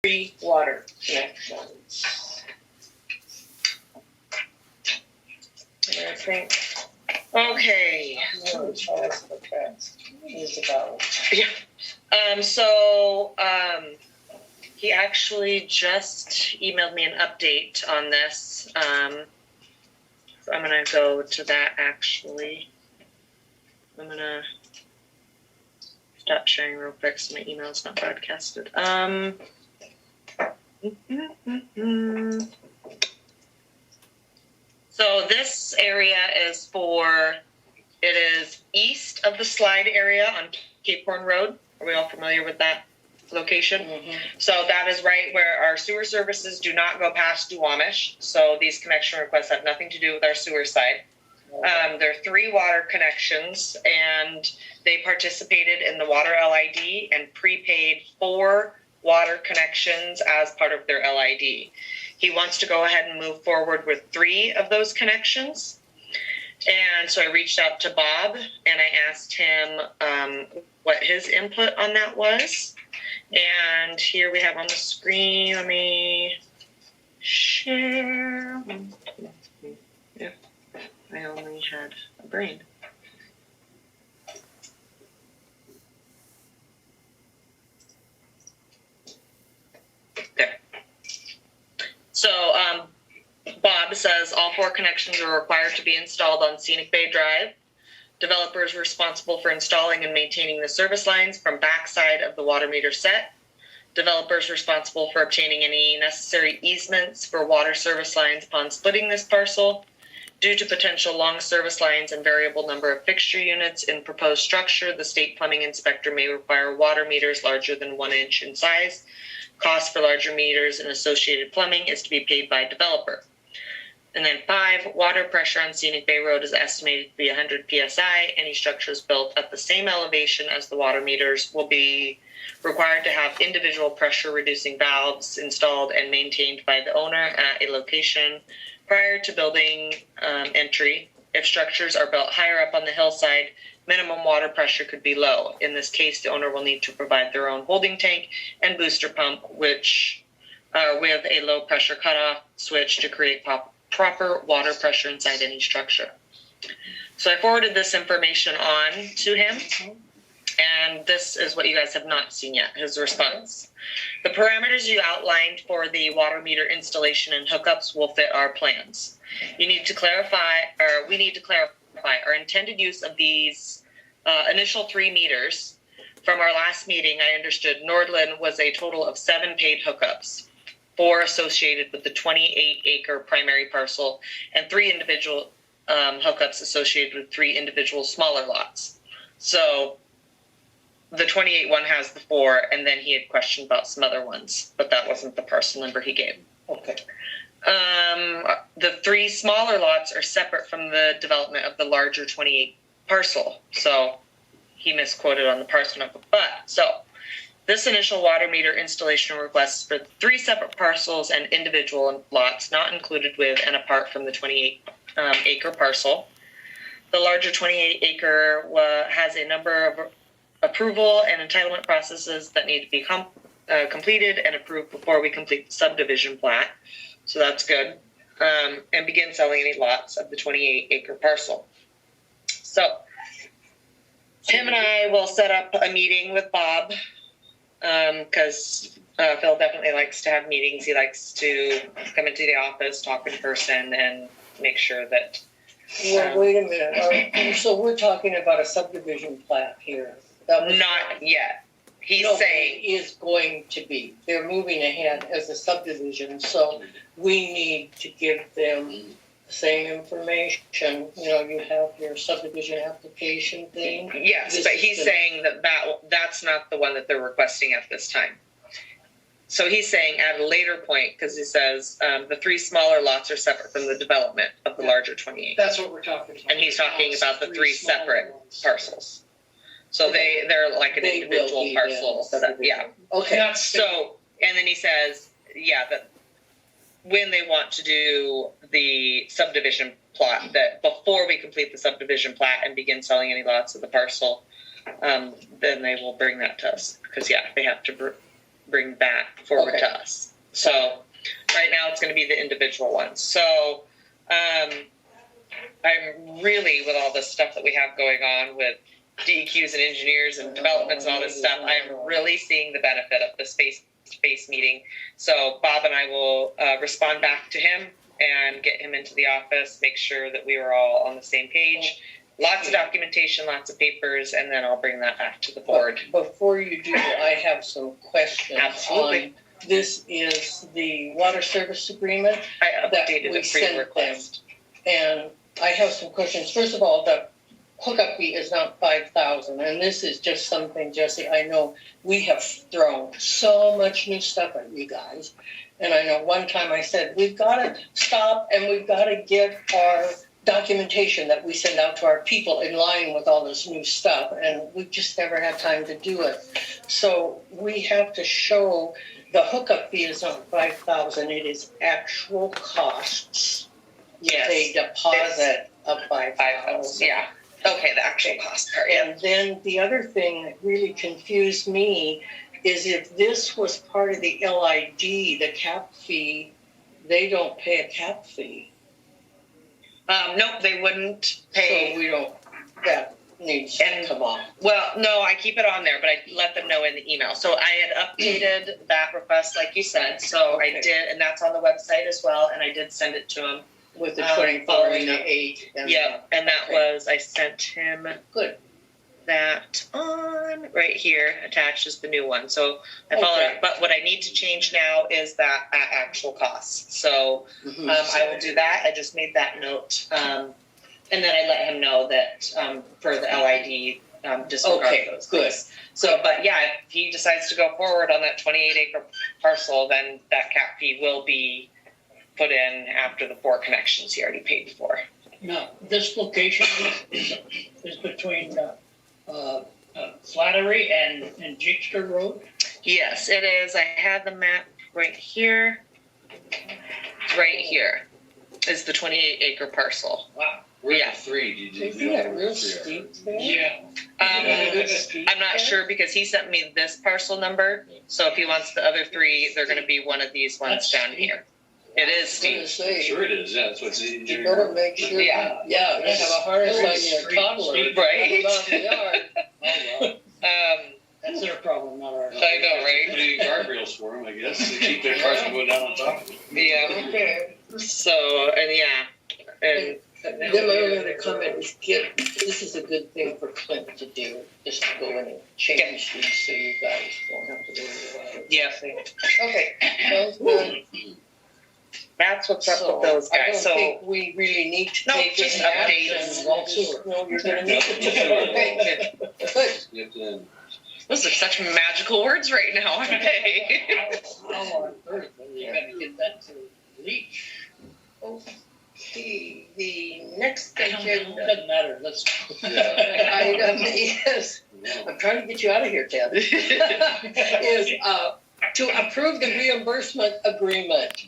3 water connections. And I think. Okay. No, tell us what that is about. He actually just emailed me an update on this. So I'm going to go to that actually. I'm going to stop sharing real quick so my email's not broadcasted. So this area is it is east of the slide area on Cape Horn Road. Are we all familiar with that location? Mm-hmm. So that is right where our sewer services do not go past Duwamish. So these connection requests have nothing to do with our sewer side. There are 3 water connections, and they participated in the water LID and prepaid 4 water connections as part of their LID. He wants to go ahead and move forward with 3 of those connections. And so I reached out to Bob and I asked him what his input on that was. And here we have on the screen, let me share. Yeah, I only had a brain. There. So Bob says all 4 connections are required to be installed on Scenic Bay Drive. Developers responsible for installing and maintaining the service lines from backside of the water meter set. Developers responsible for obtaining any necessary easements for water service lines upon splitting this parcel. Due to potential long service lines and variable number of fixture units in proposed structure, the state plumbing inspector may require water meters larger than 1 inch in size. Cost for larger meters and associated plumbing is to be paid by developer. And then 5, water pressure on Scenic Bay Road is estimated to be 100 psi. Any structures built at the same elevation as the water meters will be required to have individual pressure reducing valves installed and maintained by the owner at a location prior to building entry. If structures are built higher up on the hillside, minimum water pressure could be low. In this case, the owner will need to provide their own holding tank and booster pump, which with a low pressure cutoff switch to create proper water pressure inside any structure. So I forwarded this information on to him, and this is what you guys have not seen yet, his response. The parameters you outlined for the water meter installation and hookups will fit our plans. We need to clarify our intended use of these initial 3 meters. From our last meeting, I understood Norland was a total of 7 paid hookups, 4 associated with the 28-acre primary parcel, and 3 individual hookups associated with 3 individual smaller lots. So the 28 one has the 4, and then he had questioned about some other ones, but that wasn't the parcel number he gave. Okay. The 3 smaller lots are separate from the development of the larger 28 parcel. So he misquoted on the parcel number. But so this initial water meter installation request is for 3 separate parcels and individual lots not included with and apart from the 28 acre parcel. The larger 28 acre has a number of approval and entitlement processes that need to be completed and approved before we complete the subdivision plat. So that's good. And begin selling any lots of the 28 acre parcel. So Tim and I will set up a meeting with Bob because Phil definitely likes to have meetings. He likes to come into the office, talk in person, and make sure that... Well, wait a minute. So we're talking about a subdivision plat here. Not yet. He's saying... It is going to be. They're moving ahead as a subdivision, so we need to give them the same information. You know, you have your subdivision application thing. Yes, but he's saying that's not the one that they're requesting at this time. So he's saying at a later point, because he says the 3 smaller lots are separate from the development of the larger 28. That's what we're talking about. And he's talking about the 3 separate parcels. So they're like an individual parcel. So that, yeah. Okay. So, and then he says, yeah, that when they want to do the subdivision plot, that before we complete the subdivision plat and begin selling any lots of the parcel, then they will bring that to us. Because, yeah, they have to bring back forward to us. So right now it's going to be the individual ones. So I'm really, with all this stuff that we have going on with DEQs and engineers and developments and all this stuff, I'm really seeing the benefit of this face-to-face meeting. So Bob and I will respond back to him and get him into the office, make sure that we were all on the same page. Lots of documentation, lots of papers, and then I'll bring that back to the board. Before you do, I have some questions. Absolutely. This is the water service agreement I that updated we it for your sent them. request. And I have some questions. First of all, the hookup fee is not $5,000, and this is just something, Jesse, I know we have thrown so much new stuff at you guys. And I know one time I said, we've got to stop and we've got to get our documentation that we send out to our people in line with all this new stuff, and we've just never had time to do it. So we have to show the hookup fee is not $5,000, it is actual costs. Yes. A deposit of $5,000. $5,000. Yeah. Okay, the actual cost part. Yeah. And then the other thing that really confused me is if this was part of the LID, the cap fee, they don't pay a cap fee. Nope, they wouldn't pay. So we don't, that needs to come off. Well, no, I keep it on there, but I let them know in the email. So I had updated that request, like you said. So Okay. I did, and that's on the website as well. And I did send it to him. With the 24 and the 8. And Yeah, and that was, I sent him Good. that on right here, attached is the new one. So I followed Okay. it. But what I need to change now is that at actual cost. So I will do that. I just made that note. And then I let him know that for the LID, disregard Okay, those good. things. So, but yeah, if he decides to go forward on that 28-acre parcel, then that cap fee will be put in after the 4 connections he already paid for. Now, this location is between Flattery and Jigster Road. Yes, it is. I had the map right here. Right here is the 28-acre parcel. Wow. Where's Yeah. the 3? Did you Isn't that real steep there? Yeah. I'm not sure because he sent me this parcel number. So if he wants the other 3, they're going to be one of these ones That's down steep. here. It is I was steep. gonna say, Sure it is, yeah, that's what's you better make sure, Yeah. you have a harness on your Street, toddler. steep. Right. Out in the yard. Oh, wow. That's their problem, not ours. I know, right? Putting guardrails for them, I guess, to keep their cars from going down on top of them. Yeah. Okay. So, and yeah. And Then my only other comment is this is a good thing for Clint to do, just to go in and change these so you guys don't have to do it. yeah, Okay, sounds good. that's what's up So, with those I guys. don't So, think we really need to No, take just any updates. action. No, you're gonna need to just okay, good. You have to, those are such magical words right now, aren't they? How on earth are you gonna get that to reach? Okay, the next I don't know, agenda doesn't matter, let's. item is, I'm trying to get you out of here, Ted, is to approve the reimbursement agreement